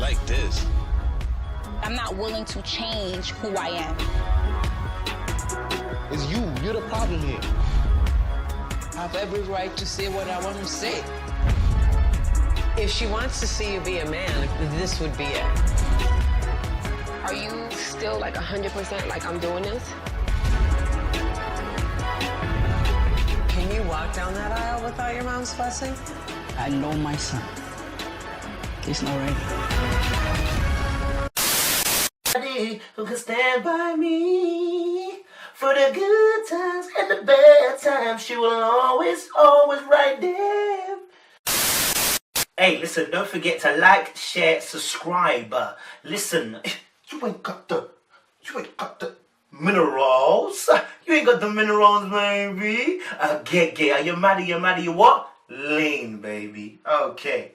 like this. I'm not willing to change who I am. It's you. You're the problem here. I have every right to say what I want to say. If she wants to see you be a man, this would be it. Are you still like 100% like I'm doing this? Can you walk down that aisle without your mom's blessing? I know my son. He's not ready. Who can stand by me for the good times and the bad times? She will always right there. Hey, listen, don't forget to like, share, subscribe. Listen, you ain't got the minerals. You ain't got the minerals, baby. Get. Are you mad? You what? Lean, baby. Okay.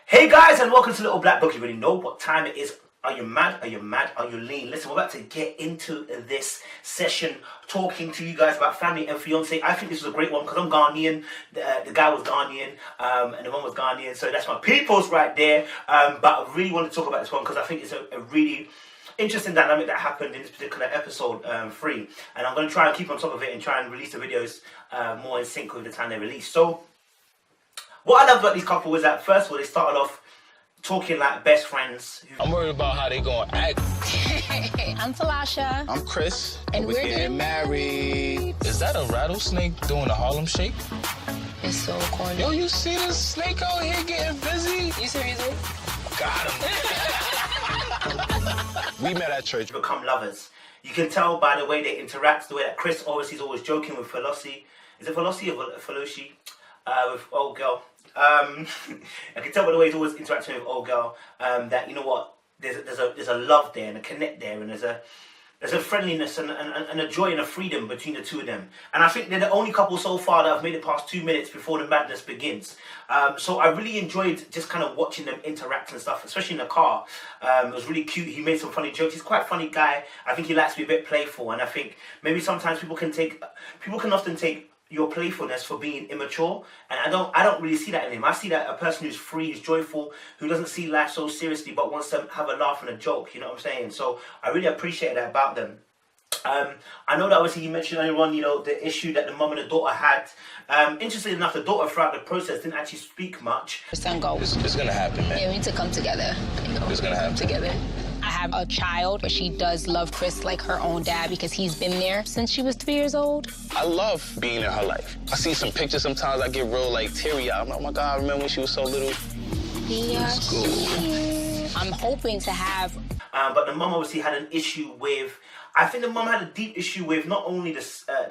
Hey guys, and welcome to Little Black Book. You already know what time it is. Are you mad? Are you lean? Listen, we're about to get into this session talking to you guys about family and fiancé. I think this is a great one because I'm Ghanaian. The guy was Ghanaian, and the one was Ghanaian. So that's my peoples right there. But I really want to talk about this one because I think it's a really interesting dynamic that happened in this particular episode 3. And I'm going to try and keep on top of it and try and release the videos more in sync with the time they're released. So what I love about these couple is that first of all, they started off talking like best friends. I'm worried about how they gonna act. I'm Talasha. I'm Chris. And we're getting married. Is that a rattlesnake doing a Harlem Shake? It's so corny. Yo, you see this snake out here getting busy? You serious? Got him. We met at church. Become lovers. You can tell by the way they interact, the way that Chris obviously is always joking with Felosi. Is it Felosi or Felosi? With old girl. I can tell by the way he's always interacting with old girl that, you know what, there's a love there and a connect there, and there's a friendliness and a joy and a freedom between the two of them. And I think they're the only couple so far that have made it past 2 minutes before the madness begins. So I really enjoyed just kind of watching them interact and stuff, especially in the car. It was really cute. He made some funny jokes. He's quite a funny guy. I think he likes to be a bit playful, and I think maybe sometimes people can often take your playfulness for being immature, and I don't really see that in him. I see that a person who's free, who's joyful, who doesn't see life so seriously but wants to have a laugh and a joke, you know what I'm saying? So I really appreciate that about them. I know that obviously you mentioned earlier on, you know, the issue that the mum and the daughter had. Interestingly enough, the daughter throughout the process didn't actually speak much. Her son goes. It's gonna happen, man. Yeah, we need to come together. It's gonna happen together. I have a child, but she does love Chris like her own dad because he's been there since she was 3 years old. I love being in her life. I see some pictures sometimes, I get real like teary-eyed. I'm like, oh my God, I remember when she was so little. Yeah. I'm hoping to have... But the mum obviously had an issue with... I think the mum had a deep issue with not only the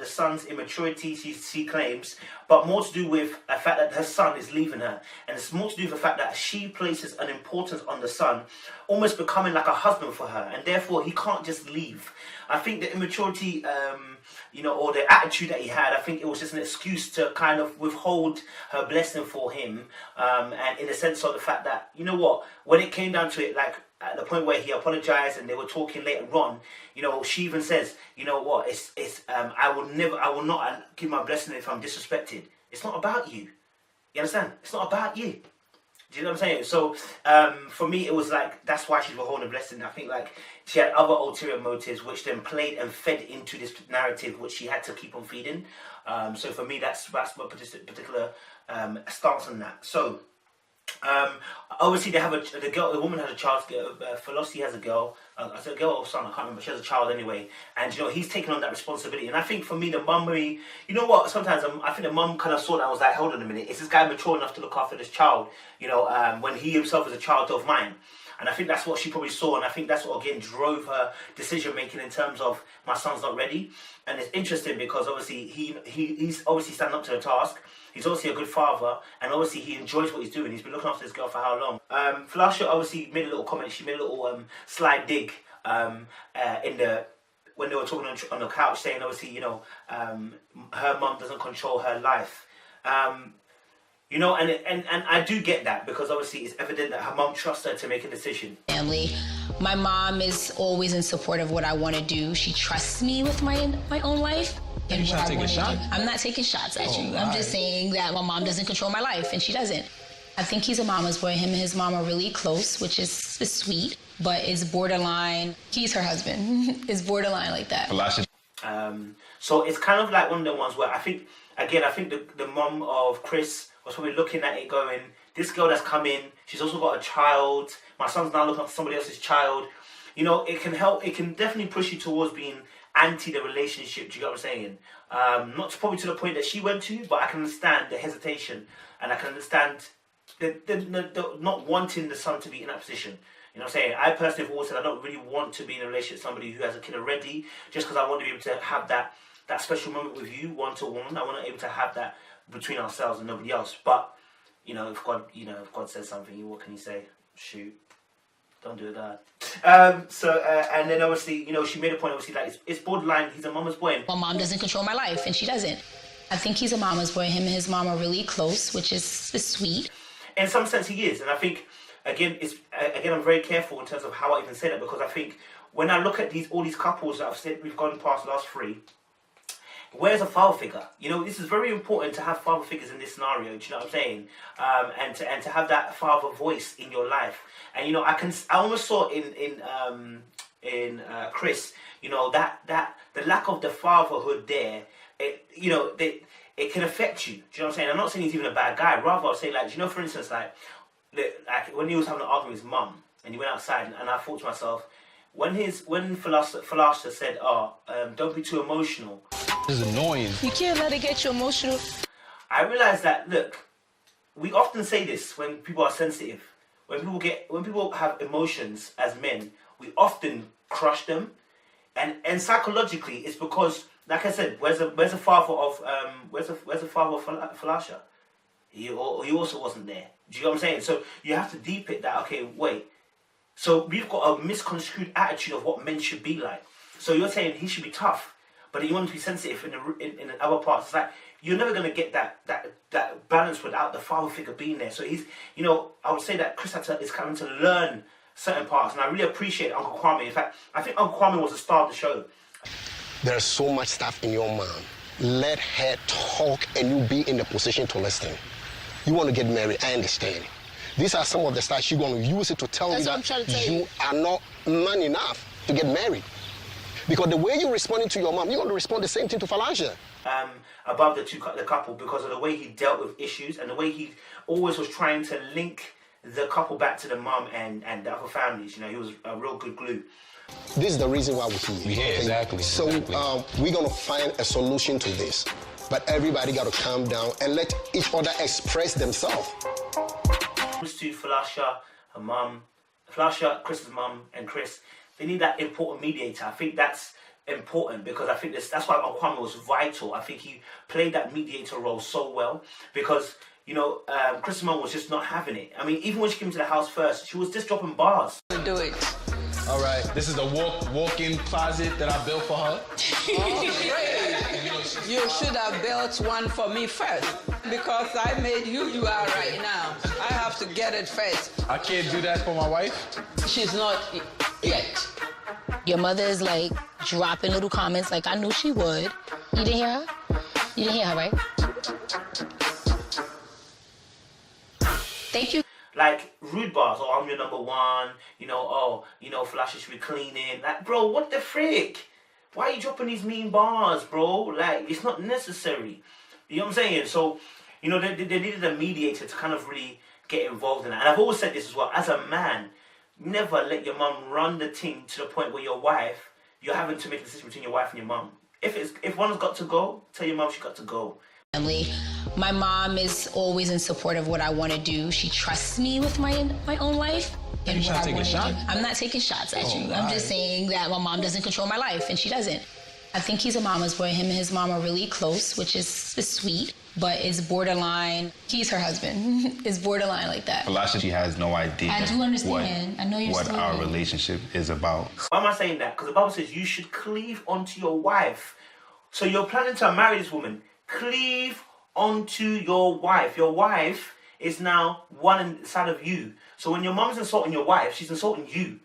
son's immaturity, she claims, but more to do with the fact that her son is leaving her. And it's more to do with the fact that she places an importance on the son, almost becoming like a husband for her, and therefore he can't just leave. I think the immaturity, you know, or the attitude that he had, I think it was just an excuse to kind of withhold her blessing for him, and in the sense of the fact that, you know what, when it came down to it, like, at the point where he apologized and they were talking later on, you know, she even says, you know what, I will not give my blessing if I'm disrespected. It's not about you. You understand? It's not about you. Do you know what I'm saying? So, for me, it was like, that's why she's withholding a blessing. I think, like, she had other ulterior motives, which then played and fed into this narrative, which she had to keep on feeding. So for me, that's my particular stance on that. So, obviously they have the woman has a child. Felosi has a girl. I said girl or son, I can't remember. She has a child anyway, and you know he's taking on that responsibility. And I think for me, the mum really, you know what? Sometimes I think the mum kind of saw that. I was like, hold on a minute, is this guy mature enough to look after this child? You know, when he himself is a child of mine. And I think that's what she probably saw, and I think that's what again drove her decision making in terms of my son's not ready. And it's interesting because obviously he's obviously standing up to the task. He's obviously a good father, and obviously he enjoys what he's doing. He's been looking after this girl for how long? Falasha obviously made a little comment. She made a little slight dig when they were talking on the couch, saying obviously, you know, her mum doesn't control her life. You know, and I do get that because obviously it's evident that her mom trusts her to make a decision. Family. My mom is always in support of what I want to do. She trusts me with my own life. And what I want to do. I'm not taking shots at you. I'm just saying that my mom doesn't control my life, and she doesn't. I think he's a mama's boy. Him and his mom are really close, which is sweet, but is borderline. He's her husband. Is borderline like that. So it's kind of like one of the ones where I think the mom of Chris was probably looking at it going, this girl that's come in, she's also got a child. My son's now looking after somebody else's child. You know, it can help. It can definitely push you towards being anti the relationship. Do you get what I'm saying? Not probably to the point that she went to, but I can understand the hesitation, and I can understand the not wanting the son to be in that position. You know what I'm saying? I personally have always said I don't really want to be in a relationship with somebody who has a kid already, just because I want to be able to have that special moment with you, one-to-one. I want to be able to have that between ourselves and nobody else. But, you know, if God says something, what can you say? Shoot. Don't do that. And then obviously, you know, she made a point, obviously, like, it's borderline, he's a mama's boy. My mom doesn't control my life, and she doesn't. I think he's a mama's boy. Him and his mom are really close, which is sweet. In some sense, he is. And I think, again, I'm very careful in terms of how I even say that, because I think when I look at all these couples that I've said we've gone past the last 3, where's a father figure? You know, this is very important to have father figures in this scenario. Do you know what I'm saying? And to have that father voice in your life. And you know, I almost saw in Chris, you know, that the lack of the fatherhood there. It can affect you. Do you know what I'm saying? I'm not saying he's even a bad guy. Rather, I'll say, like, you know, for instance, like when he was having an argument with his mum and he went outside, and I thought to myself, when Philaster said, don't be too emotional. This is annoying. You can't let it get you emotional. I realised that, look, we often say this when people are sensitive. When people have emotions as men, we often crush them. And psychologically, it's because, like I said, where's the father of Falasha? He also wasn't there. Do you know what I'm saying? So you have to deep it that, okay, wait. So we've got a misconstrued attitude of what men should be like. So you're saying he should be tough, but you want him to be sensitive in the other parts. It's like you're never gonna get that balance without the father figure being there. So he's, you know, I would say that Chris is coming to learn certain parts, and I really appreciate Uncle Kwame. In fact, I think Uncle Kwame was the star of the show. There's so much stuff in your mom. Let her talk and you be in the position to listen. You want to get married, I understand. These are some of the stuff she's going to use it to tell you that you are not man enough to get married. Because the way you're responding to your mom, you're going to respond the same thing to Falasha. Above the couple, because of the way he dealt with issues and the way he always was trying to link the couple back to the mom and the other families. You know, he was a real good glue. This is the reason why we're here. Yeah, okay? Exactly. So we're going to find a solution to this. But everybody got to calm down and let each other express themselves. To Falasha, her mum, Falasha, Chris's mum, and Chris, they need that important mediator. I think that's important because I think that's why Kwame was vital. I think he played that mediator role so well because, you know, Chris's mum was just not having it. I mean, even when she came to the house first, she was just dropping bars. Do it. All right, this is the walk-in closet that I built for her. Oh, great. You should have built one for me first because I made you are right now. I have to get it first. I can't do that for my wife? She's not yet. Your mother is like dropping little comments like I knew she would. You didn't hear her? You didn't hear her, right? Thank you. Like rude bars, oh, I'm your number one, you know, oh, you know, Falasha should be cleaning. Like, bro, what the frick? Why are you dropping these mean bars, bro? Like, it's not necessary. You know what I'm saying? So, you know, they needed a mediator to kind of really get involved in that. And I've always said this as well, as a man, never let your mum run the thing to the point where you're having to make a decision between your wife and your mum. If one's got to go, tell your mum she got to go. Family. My mom is always in support of what I want to do. She trusts me with my own life. And what I want to do. I'm not taking shots at you. I'm just saying that my mom doesn't control my life, and she doesn't. I think he's a mama's boy. Him and his mom are really close, which is sweet, but is borderline. He's her husband. Is borderline like that. Falasha, she has no idea. I do understand. I know your what story. our relationship is about. Why am I saying that? Because the Bible says you should cleave onto your wife. So you're planning to marry this woman. Cleave onto your wife. Your wife is now one inside of you. So when your mom's insulting your wife, she's insulting you.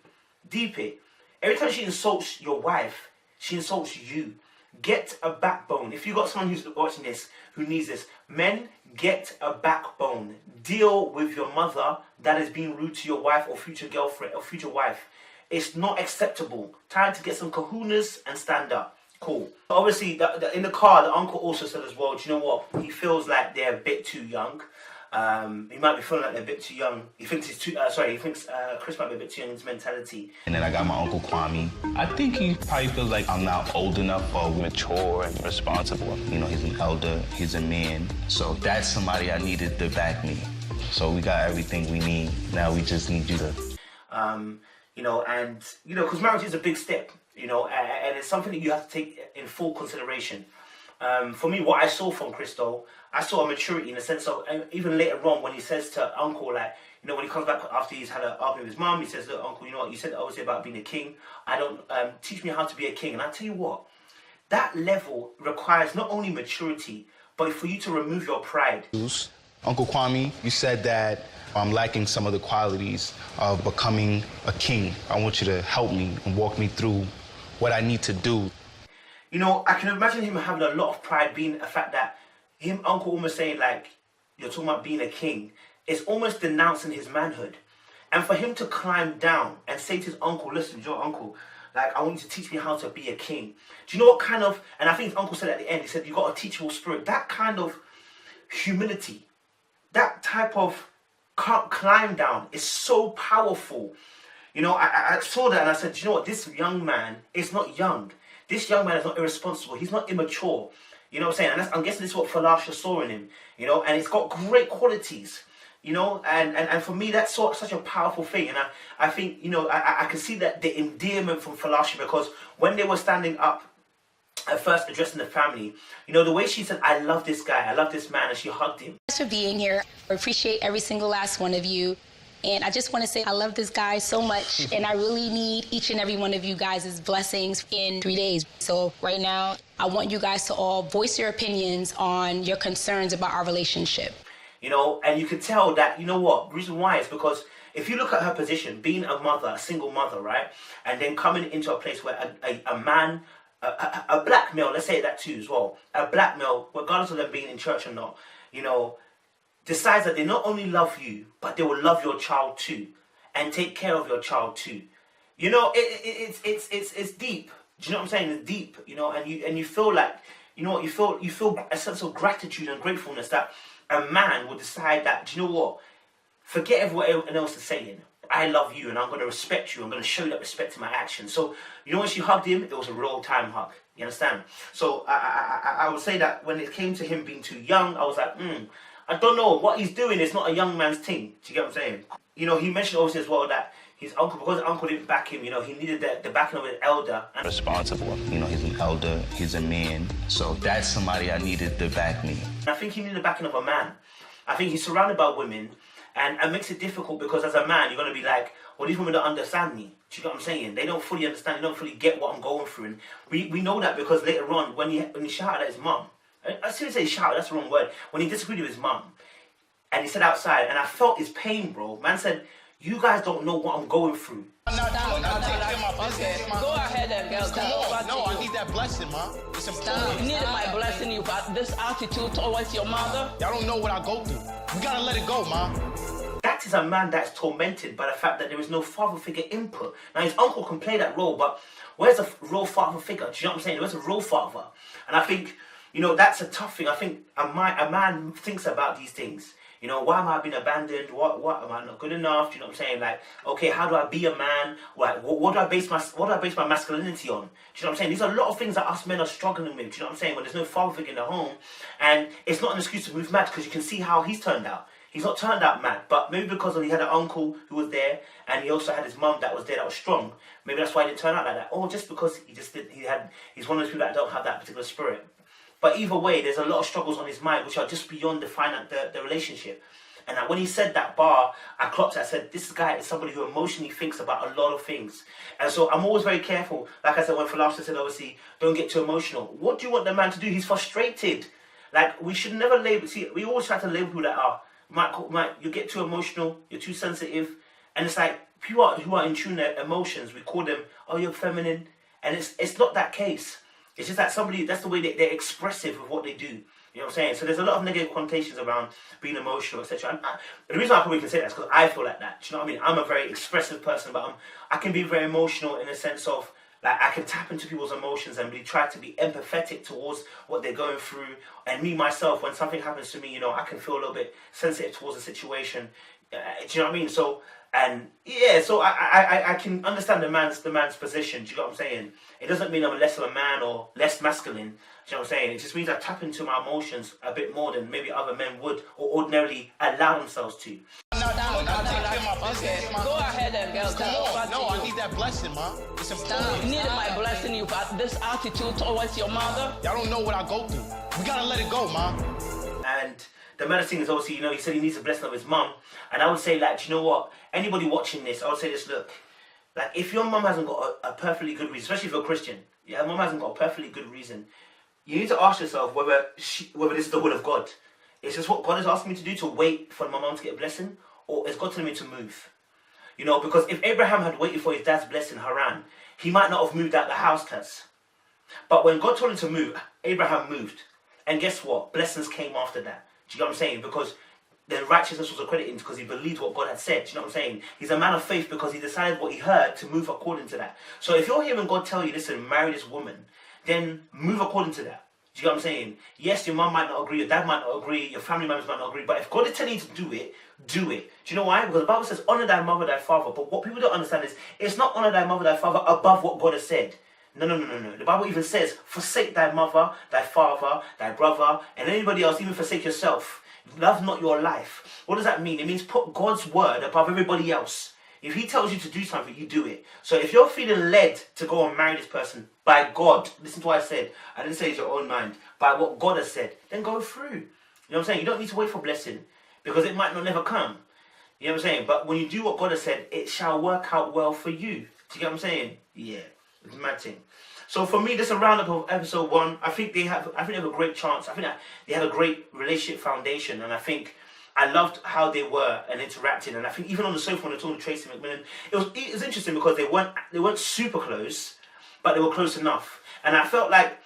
Deep it. Every time she insults your wife, she insults you. get a backbone. If you got someone who's watching this who needs this, men, get a backbone. Deal with your mother that is being rude to your wife or future girlfriend or future wife. It's not acceptable. Time to get some kahunas and stand up. Cool. Obviously, in the car, the uncle also said as well, do you know what? He feels like they're a bit too young. He might be feeling like they're a bit too young. He thinks he's too. He thinks Chris might be a bit too young in his mentality. And then I got my Uncle Kwame. I think he probably feels like I'm not old enough or mature and responsible. You know, he's an elder, he's a man. So that's somebody I needed to back me. So we got everything we need. Now we just need you to. Because marriage is a big step. And it's something that you have to take in full consideration. For me, what I saw from Christo, I saw a maturity in the sense of, even later on when he says to Uncle, like, when he comes back after he's had an argument with his mum, he says, look, Uncle, you know what, you said obviously about being a king. I don't, teach me how to be a king. And I tell you what, that level requires not only maturity, but for you to remove your pride. Uncle Kwame, you said that I'm lacking some of the qualities of becoming a king. I want you to help me and walk me through what I need to do. I can imagine him having a lot of pride, being a fact that Uncle almost saying, like, you're talking about being a king. It's almost denouncing his manhood. And for him to climb down and say to his uncle, listen, your uncle, like, I want you to teach me how to be a king. Do you know what kind of, and I think his uncle said at the end, he said, you got a teachable spirit. That kind of humility, that type of climb down is so powerful. I saw that and I said, do you know what, this young man is not young. This young man is not irresponsible. He's not immature. You know what I'm saying? And I'm guessing this is what Falasha saw in him. And it's got great qualities. And for me, that's such a powerful thing. And I think, I can see that the endearment from Falasha, because when they were standing up, at first addressing the family, the way she said, I love this guy, I love this man, and she hugged him. Thanks for being here. I appreciate every single last one of you. And I just want to say I love this guy so much, and I really need each and every one of you guys' blessings in 3 days. So right now, I want you guys to all voice your opinions on your concerns about our relationship. And you can tell that, the reason why is because if you look at her position, being a mother, a single mother, right, and then coming into a place where a man, a black male, let's say that too as well, a black male, regardless of them being in church or not, decides that they not only love you, but they will love your child too, and take care of your child too. It's deep. Do you know what I'm saying? It's deep. And you feel like, you feel a sense of gratitude and gratefulness that a man will decide that, do you know what? Forget everyone else is saying. I love you and I'm going to respect you. I'm going to show you that respect in my actions. So, when she hugged him, it was a real time hug. You understand? So I would say that when it came to him being too young, I was like, I don't know. What he's doing is not a young man's thing. Do you get what I'm saying? He mentioned obviously as well that his uncle, because his uncle didn't back him, he needed the backing of an elder. Responsible. He's an elder, he's a man. So that's somebody I needed to back me. I think he needed the backing of a man. I think he's surrounded by women, and it makes it difficult because as a man, you're going to be like, well, these women don't understand me. Do you get what I'm saying? They don't fully understand, they don't fully get what I'm going through. And we know that because later on, when he shouted at his mum, I seriously say shout, that's the wrong word. When he disagreed with his mum, and he said outside, and I felt his pain, bro. Man said, you guys don't know what I'm going through. Okay, go ahead and girl. No, I need that blessing, Ma. It's important. You needed my blessing. You got this attitude towards your mother. Y'all don't know what I go through. We gotta let it go, Ma. That is a man that's tormented by the fact that there is no father figure input. Now, his uncle can play that role, but where's a real father figure? Do you know what I'm saying? Where's a real father? And I think, that's a tough thing. I think a man thinks about these things. Why am I being abandoned? What am I not good enough? Do you know what I'm saying? Like, okay, how do I be a man? Like, what do I base my masculinity on? Do you know what I'm saying? These are a lot of things that us men are struggling with. Do you know what I'm saying? When there's no father figure in the home, and it's not an excuse to move mad because you can see how he's turned out. He's not turned out mad, but maybe because he had an uncle who was there, and he also had his mum that was there that was strong. Maybe that's why he didn't turn out like that. Or just because he's one of those people that don't have that particular spirit. But either way, there's a lot of struggles on his mind which are just beyond the relationship. And when he said that bar, I clocked it. I said, this guy is somebody who emotionally thinks about a lot of things. And so I'm always very careful. Like I said, when Falasha said, obviously, don't get too emotional. What do you want the man to do? He's frustrated. Like, we should never label... See, we always try to label people that Mike, you get too emotional, you're too sensitive. And it's like, people who are in tune with their emotions, we call them, oh, you're feminine. And it's not that case. It's just that somebody, that's the way they're expressive of what they do. You know what I'm saying? So there's a lot of negative connotations around being emotional, etc. And the reason I probably can say that is because I feel like that. Do you know what I mean? I'm a very expressive person, but I can be very emotional in the sense of, like, I can tap into people's emotions and try to be empathetic towards what they're going through. And me, myself, when something happens to me, you know, I can feel a little bit sensitive towards the situation. Do you know what I mean? So, and yeah, so I can understand the man's position. Do you know what I'm saying? It doesn't mean I'm less of a man or less masculine. Do you know what I'm saying? It just means I tap into my emotions a bit more than maybe other men would or ordinarily allow themselves to. Okay, go ahead and girls. No, I need that blessing, ma. It's important. You need my blessing. You got this attitude towards your mother. Y'all don't know what I go through. We gotta let it go, ma. And the matter thing is, obviously, you know, he said he needs a blessing of his mum. And I would say, like, you know what? Anybody watching this, I would say this, look, like, if your mum hasn't got a perfectly good reason, especially if you're a Christian, yeah, mum hasn't got a perfectly good reason, you need to ask yourself whether this is the will of God. Is this what God is asking me to do, to wait for my mum to get a blessing? Or is God telling me to move? You know, because if Abraham had waited for his dad's blessing, Haran, he might not have moved out the house, Taz. But when God told him to move, Abraham moved. And guess what? Blessings came after that. Do you know what I'm saying? Because the righteousness was accredited because he believed what God had said. Do you know what I'm saying? He's a man of faith because he decided what he heard to move according to that. So if you're hearing God tell you, listen, marry this woman, then move according to that. Do you know what I'm saying? Yes, your mum might not agree, your dad might not agree, your family members might not agree, but if God is telling you to do it, do it. Do you know why? Because the Bible says, honour thy mother, thy father. But what people don't understand is, it's not honour thy mother, thy father above what God has said. No. The Bible even says, forsake thy mother, thy father, thy brother, and anybody else, even forsake yourself. Love not your life. What does that mean? It means put God's word above everybody else. If he tells you to do something, you do it. So if you're feeling led to go and marry this person by God, listen to what I said. I didn't say it's your own mind. By what God has said, then go through. You know what I'm saying? You don't need to wait for blessing because it might not never come. You know what I'm saying? But when you do what God has said, it shall work out well for you. Do you get what I'm saying? Yeah, it's a mad thing. So for me, this is a roundup of episode 1. I think they have a great chance. I think that they have a great relationship foundation, and I think I loved how they were and interacting. And I think even on the sofa when they're talking to Tracy McMillan, it was interesting because they weren't super close, but they were close enough. And I felt like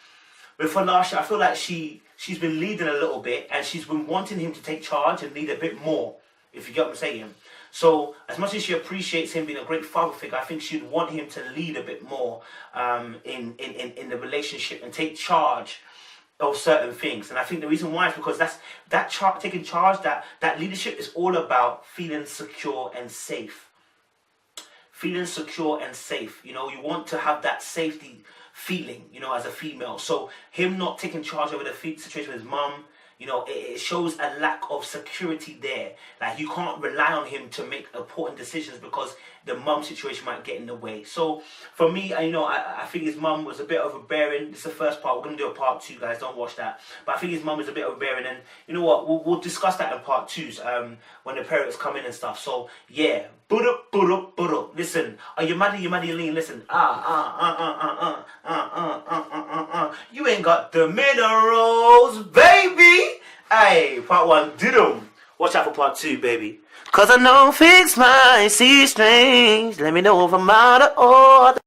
with Falasha, I feel like she's been leading a little bit, and she's been wanting him to take charge and lead a bit more, if you get what I'm saying. So as much as she appreciates him being a great father figure, I think she'd want him to lead a bit more in the relationship and take charge of certain things. And I think the reason why is because taking charge, that leadership is all about feeling secure and safe. Feeling secure and safe. You know, you want to have that safety feeling, you know, as a female. So him not taking charge over the situation with his mum, you know, it shows a lack of security there. Like, you can't rely on him to make important decisions because the mum situation might get in the way. So for me, you know, I think his mum was a bit overbearing. This is the first part. We're going to do a part 2, guys. Don't watch that. But I think his mum was a bit overbearing. And you know what? We'll discuss that in part 2s when the parents come in and stuff. So yeah. Listen, are you mad? You lean? Listen. You ain't got the minerals, baby. Hey, part 1, did 'em. Watch out for part 2, baby. Cause I know fix my C strings. Let me know if I'm out of order.